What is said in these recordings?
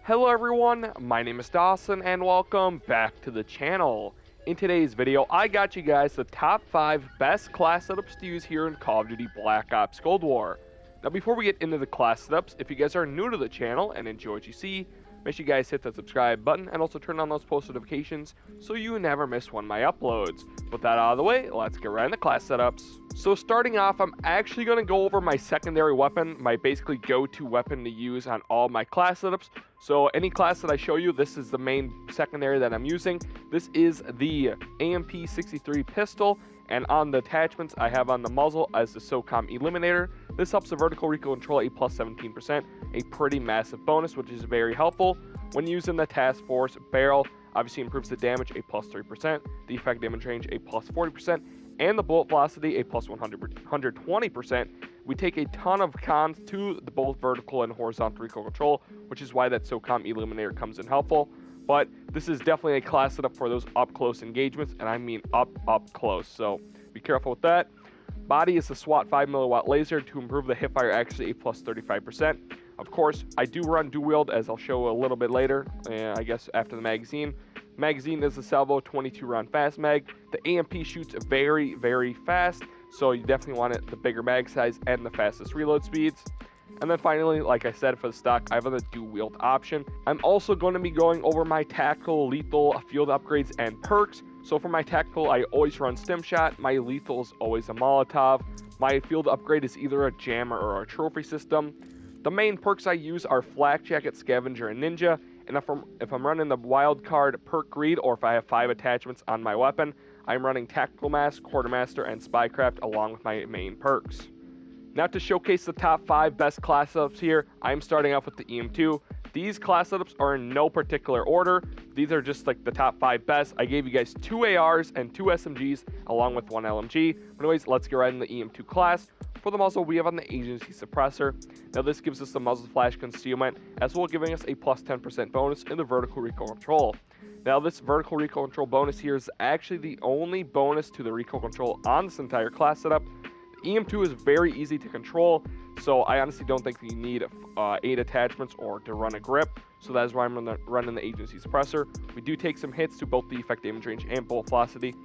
Hello everyone, my name is Dawson and welcome back to the channel. In today's video, I got you guys the top 5 best class setups to use here in Call of Duty Black Ops Cold War. Now before we get into the class setups, if you guys are new to the channel and enjoy what you see, make sure you guys hit the subscribe button and also turn on those post notifications so you never miss one of my uploads. With that out of the way, let's get right into class setups. So starting off, I'm actually going to go over my secondary weapon, my basically go-to weapon to use on all my class setups. So any class that I show you, this is the main secondary that I'm using. This is the AMP-63 pistol, and on the attachments I have on the muzzle as the SOCOM Eliminator. This helps the vertical recoil control a plus 17%, a pretty massive bonus, which is very helpful. When using the Task Force barrel, obviously improves the damage a plus 3%, the effect damage range a plus 40%, and the bullet velocity a plus 120%. We take a ton of cons to the both vertical and horizontal recoil control, which is why that SOCOM Eliminator comes in helpful. But this is definitely a class setup for those up close engagements, and I mean up close, so be careful with that. Body is the SWAT 5mW laser to improve the hipfire accuracy a plus 35%. Of course, I do run dual wield, as I'll show a little bit later, I guess after the magazine. Magazine is the Salvo 22 round fast mag. The AMP shoots very fast, so you definitely want the bigger mag size and the fastest reload speeds. And then finally, like I said, for the stock, I have the dual wield option. I'm also going to be going over my tactical, lethal, field upgrades, and perks. So for my tactical, I always run stim shot. My lethal is always a Molotov. My field upgrade is either a jammer or a trophy system. The main perks I use are Flak Jacket, Scavenger, and Ninja. And if I'm running the wild card perk greed, or if I have 5 attachments on my weapon, I'm running Tactical Mask, Quartermaster, and Spycraft along with my main perks. Now to showcase the top 5 best class setups here, I'm starting off with the EM2. These class setups are in no particular order. These are just like the top 5 best. I gave you guys 2 ARs and 2 SMGs along with 1 LMG. But anyways, let's get right in the EM2 class. For the muzzle, we have on the agency suppressor. Now this gives us the muzzle flash concealment, as well giving us a plus 10% bonus in the vertical recoil control. Now this vertical recoil control bonus here is actually the only bonus to the recoil control on this entire class setup. The EM2 is very easy to control, so I honestly don't think you need 8 attachments or to run a grip, so that is why I'm running the agency suppressor. We do take some hits to both the effect damage range and bullet velocity,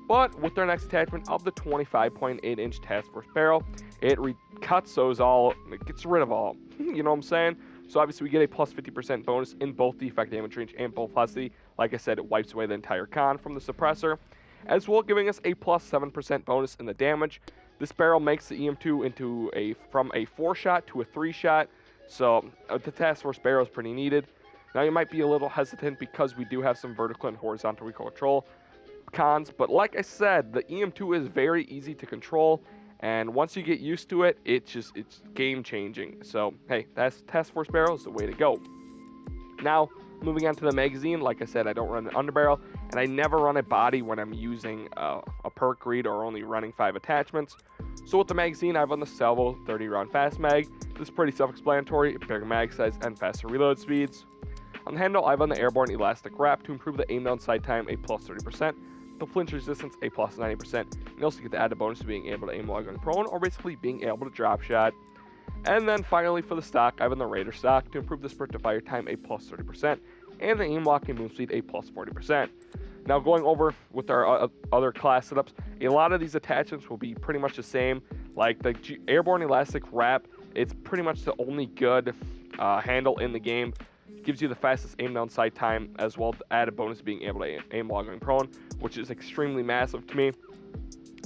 but with our next attachment of the 25.8-inch Task Force barrel, it cuts those all, it gets rid of all, you know what I'm saying? So obviously we get a plus 50% bonus in both the effect damage range and bullet velocity. Like I said, it wipes away the entire con from the suppressor, as well giving us a plus 7% bonus in the damage. This barrel makes the EM2 from a 4-shot to a 3-shot, so the Task Force barrel is pretty needed. Now you might be a little hesitant because we do have some vertical and horizontal recoil control cons, but like I said, the EM2 is very easy to control, and once you get used to it, it's game changing. So hey, that's Task Force barrel is the way to go. Now moving on to the magazine, like I said, I don't run an underbarrel, and I never run a body when I'm using a perk greed or only running 5 attachments. So with the magazine, I have on the Salvo 30 round fast mag. This is pretty self-explanatory, bigger mag size and faster reload speeds. On the handle, I have on the airborne elastic wrap to improve the aim down sight time a plus 30%, the flinch resistance a plus 90%, and you also get the added bonus of being able to aim while going prone, or basically being able to drop shot. And then finally for the stock, I have on the Raider stock to improve the sprint to fire time a plus 30%, and the aim lock and move speed a plus 40%. Now going over with our other class setups, a lot of these attachments will be pretty much the same. Like the airborne elastic wrap, it's pretty much the only good handle in the game. Gives you the fastest aim down sight time, as well as the added bonus of being able to aim while going prone, which is extremely massive to me.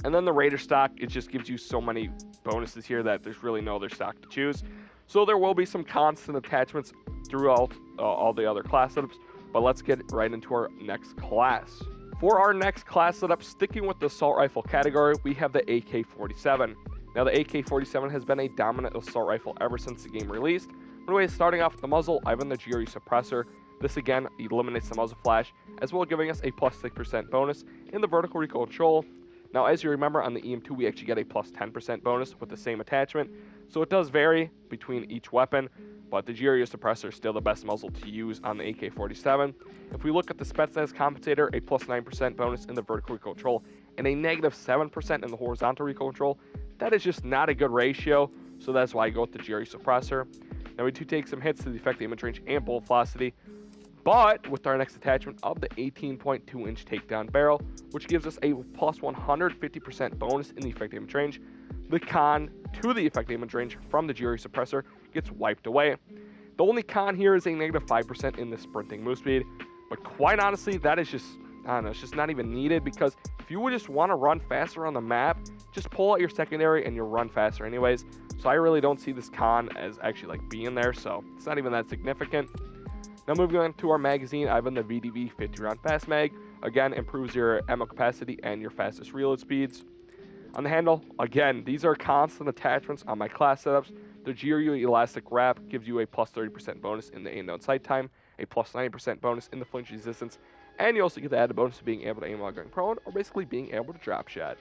And then the Raider stock, it just gives you so many bonuses here that there's really no other stock to choose. So there will be some constant attachments throughout all the other class setups, but let's get right into our next class. For our next class setup, sticking with the assault rifle category, we have the AK-47. Now the AK-47 has been a dominant assault rifle ever since the game released. Anyways, starting off with the muzzle, I have on the GRU suppressor. This again eliminates the muzzle flash, as well giving us a plus 6% bonus in the vertical recoil control. Now as you remember, on the EM2 we actually get a plus 10% bonus with the same attachment, so it does vary between each weapon, but the GRU suppressor is still the best muzzle to use on the AK-47. If we look at the Spetsnaz compensator, a plus 9% bonus in the vertical recoil control, and a negative 7% in the horizontal recoil control, that is just not a good ratio, so that's why I go with the GRU suppressor. Now we do take some hits to the effective damage range and bullet velocity, but with our next attachment of the 18.2-inch takedown barrel, which gives us a plus 150% bonus in the effective damage range, the con to the effective damage range from the GRE suppressor gets wiped away. The only con here is a negative 5% in the sprinting move speed, but quite honestly, that is just, I don't know, it's just not even needed, because if you would just want to run faster on the map, just pull out your secondary and you'll run faster anyways. So I really don't see this con as actually like being there, so it's not even that significant. Now moving on to our magazine, I have in the VDV 50 round fast mag. Again, improves your ammo capacity and your fastest reload speeds. On the handle, again, these are constant attachments on my class setups. The GRU elastic wrap gives you a plus 30% bonus in the aim down sight time, a plus 90% bonus in the flinch resistance, and you also get the added bonus of being able to aim while going prone, or basically being able to drop shot.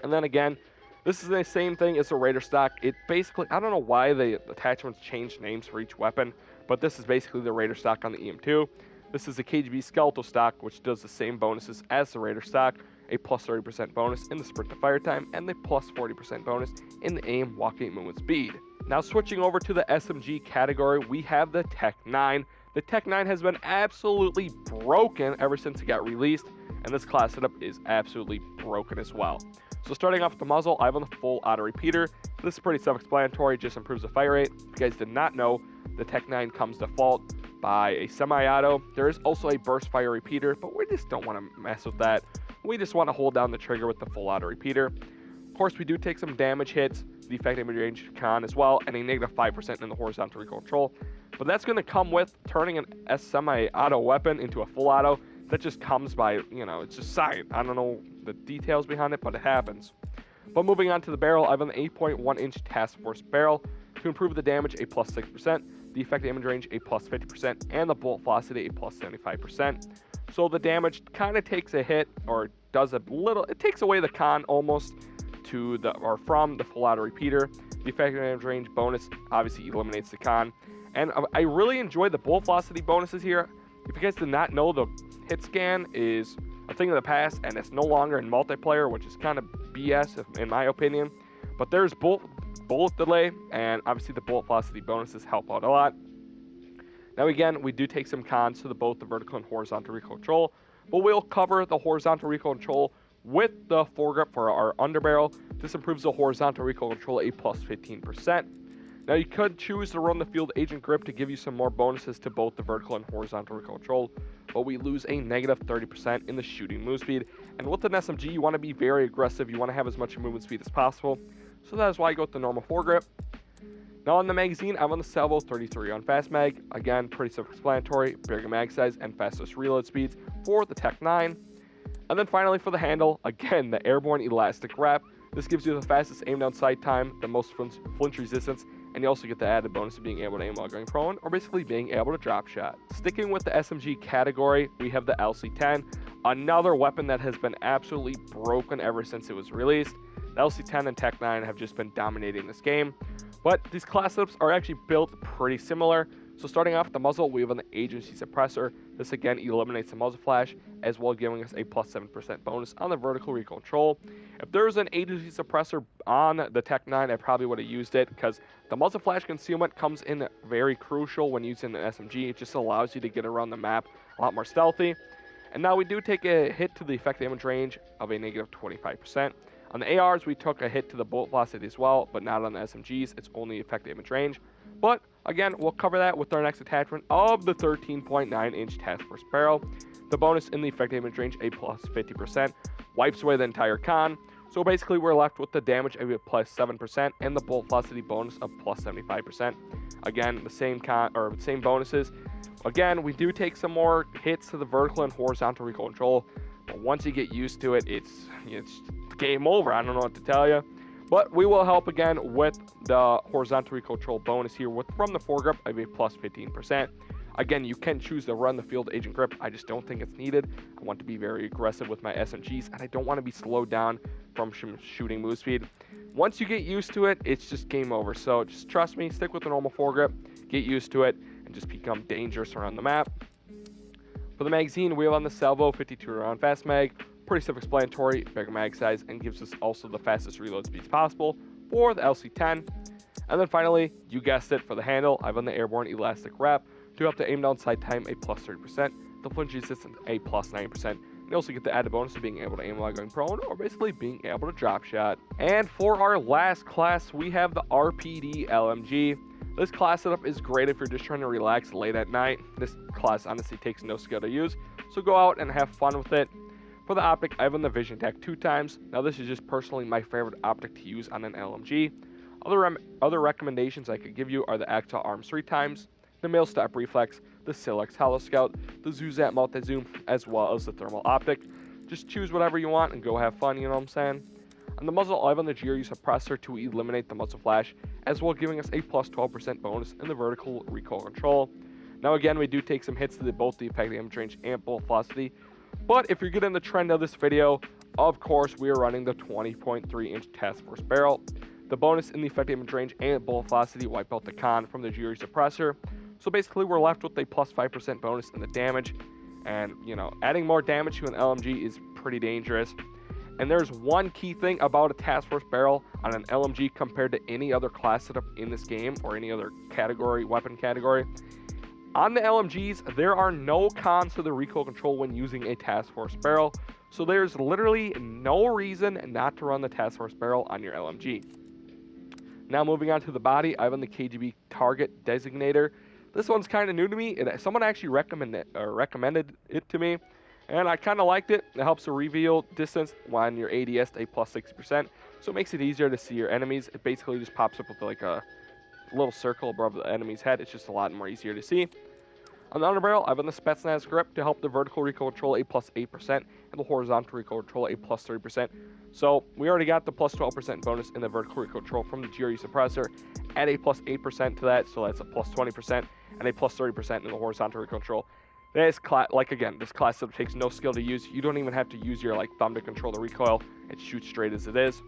And then again, this is the same thing as the Raider stock. It basically, I don't know why the attachments changed names for each weapon, but this is basically the Raider stock on the EM2. This is the KGB Skeletal stock, which does the same bonuses as the Raider stock, a plus 30% bonus in the sprint to fire time, and the plus 40% bonus in the aim, walk, aim movement speed. Now switching over to the SMG category, we have the Tech 9. The Tech 9 has been absolutely broken ever since it got released, and this class setup is absolutely broken as well. So starting off with the muzzle, I have on the full auto repeater. This is pretty self-explanatory, just improves the fire rate. If you guys did not know, the Tech 9 comes default by a semi-auto. There is also a burst fire repeater, but we just don't want to mess with that. We just want to hold down the trigger with the full auto repeater. Of course, we do take some damage hits, the effective damage range con as well, and a negative 5% in the horizontal recoil control. But that's going to come with turning a semi-auto weapon into a full auto. That just comes by, it's just science. I don't know the details behind it, but it happens. But moving on to the barrel, I have an 8.1-inch Task Force barrel. To improve the damage, a plus 6%, the effective damage range, a plus 50%, and the bullet velocity, a plus 75%. So the damage kind of takes a hit, or does a little, it takes away the con almost from the full auto repeater. The effective damage range bonus obviously eliminates the con. And I really enjoy the bullet velocity bonuses here. If you guys did not know, the hit scan is a thing of the past, and it's no longer in multiplayer, which is kind of BS in my opinion. But there's bullet delay, and obviously the bullet velocity bonuses help out a lot. Now again, we do take some cons to both the vertical and horizontal recoil control, but we'll cover the horizontal recoil control with the foregrip for our underbarrel. This improves the horizontal recoil control a plus 15%. Now you could choose to run the field agent grip to give you some more bonuses to both the vertical and horizontal recoil control, but we lose a negative 30% in the shooting move speed. And with an SMG, you want to be very aggressive. You want to have as much movement speed as possible. So that is why I go with the normal foregrip. Now on the magazine, I'm on the Salvo 33 on fast mag. Again, pretty self-explanatory, bigger mag size and fastest reload speeds for the Tech 9. And then finally for the handle, again, the airborne elastic wrap. This gives you the fastest aim down sight time, the most flinch resistance, and you also get the added bonus of being able to aim while going prone, or basically being able to drop shot. Sticking with the SMG category, we have the LC-10, another weapon that has been absolutely broken ever since it was released. The LC-10 and Tech 9 have just been dominating this game, but these class setups are actually built pretty similar. So starting off with the muzzle, we have an agency suppressor. This again eliminates the muzzle flash, as well giving us a plus 7% bonus on the vertical recoil control. If there was an agency suppressor on the Tech 9, I probably would have used it, because the muzzle flash concealment comes in very crucial when using the SMG. It just allows you to get around the map a lot more stealthy. And now we do take a hit to the effective damage range of a negative 25%. On the ARs, we took a hit to the bullet velocity as well, but not on the SMGs. It's only effective damage range. But again, we'll cover that with our next attachment of the 13.9-inch Task Force barrel. The bonus in the effective damage range, a plus 50%, wipes away the entire con. So basically, we're left with the damage of a plus 7% and the bullet velocity bonus of plus 75%. Again, the same bonuses. Again, we do take some more hits to the vertical and horizontal recoil control, but once you get used to it, it's game over. I don't know what to tell you. But we will help again with the horizontal recoil control bonus here from the foregrip of a plus 15%. Again, you can choose to run the field agent grip. I just don't think it's needed. I want to be very aggressive with my SMGs, and I don't want to be slowed down from shooting move speed. Once you get used to it, it's just game over. So just trust me, stick with the normal foregrip, get used to it, and just become dangerous around the map. For the magazine, we have on the Salvo 52 round fast mag. Pretty self-explanatory, bigger mag size, and gives us also the fastest reload speeds possible for the LC-10. And then finally, you guessed it, for the handle, I've on the airborne elastic wrap to help the aim down sight time a plus 30%, the flinch resistance a plus 9%. You also get the added bonus of being able to aim while going prone, or basically being able to drop shot. And for our last class, we have the RPD LMG. This class setup is great if you're just trying to relax late at night. This class honestly takes no skill to use, so go out and have fun with it. For the optic, I've on the Vision Tech 2 times. Now this is just personally my favorite optic to use on an LMG. Other recommendations I could give you are the Acta Arms 3 times, the Male Step Reflex, the Silex Hollow Scout, the Zuzat Multi-Zoom, as well as the Thermal Optic. Just choose whatever you want and go have fun, you know what I'm saying? On the muzzle, I have on the GRU suppressor to eliminate the muzzle flash, as well giving us a plus 12% bonus in the vertical recoil control. Now again, we do take some hits to both the effective damage range and bullet velocity, but if you're getting the trend of this video, of course we are running the 20.3 inch Task Force barrel. The bonus in the effective damage range and bullet velocity wipe out the con from the GRU suppressor. So basically we're left with a plus 5% bonus in the damage, and you know, adding more damage to an LMG is pretty dangerous. And there's one key thing about a Task Force barrel on an LMG compared to any other class setup in this game or any other category, weapon category. On the LMGs, there are no cons to the recoil control when using a Task Force barrel, so there's literally no reason not to run the Task Force barrel on your LMG. Now moving on to the body, I have on the KGB Target Designator. This one's kind of new to me. Someone actually recommended it to me, and I kind of liked it. It helps to reveal distance when your ADS a plus 60%, so it makes it easier to see your enemies. It basically just pops up with like a little circle above the enemy's head. It's just a lot more easier to see. On the underbarrel, I've on the Spetsnaz grip to help the vertical recoil control a plus 8% and the horizontal recoil control a plus 30%. So we already got the plus 12% bonus in the vertical recoil control from the GRU suppressor. Add a plus 8% to that, so that's a plus 20% and a plus 30% in the horizontal recoil control. This class, like again, this class setup takes no skill to use. You don't even have to use your like thumb to control the recoil. It shoots straight as it is.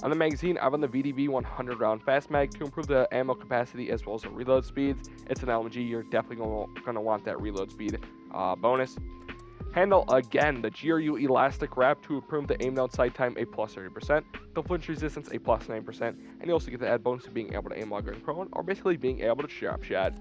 On the magazine, I've on the VDV 100 round fast mag to improve the ammo capacity as well as the reload speeds. It's an LMG, you're definitely going to want that reload speed bonus. Handle, again, the GRU elastic wrap to improve the aim down sight time a plus 30%, the flinch resistance a plus 9%, and you also get the add bonus of being able to aim while going prone, or basically being able to drop shot.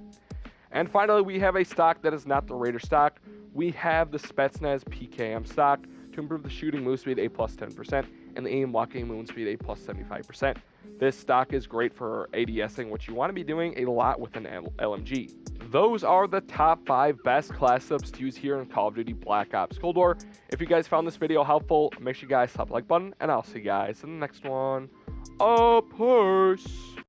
And finally, we have a stock that is not the Raider stock. We have the Spetsnaz PKM stock to improve the shooting move speed a plus 10%, and the aim walking movement speed a plus 75%. This stock is great for ADSing, which you want to be doing a lot with an LMG. Those are the top 5 best class setups to use here in Call of Duty Black Ops Cold War. If you guys found this video helpful, make sure you guys hit the like button, and I'll see you guys in the next one. Peace.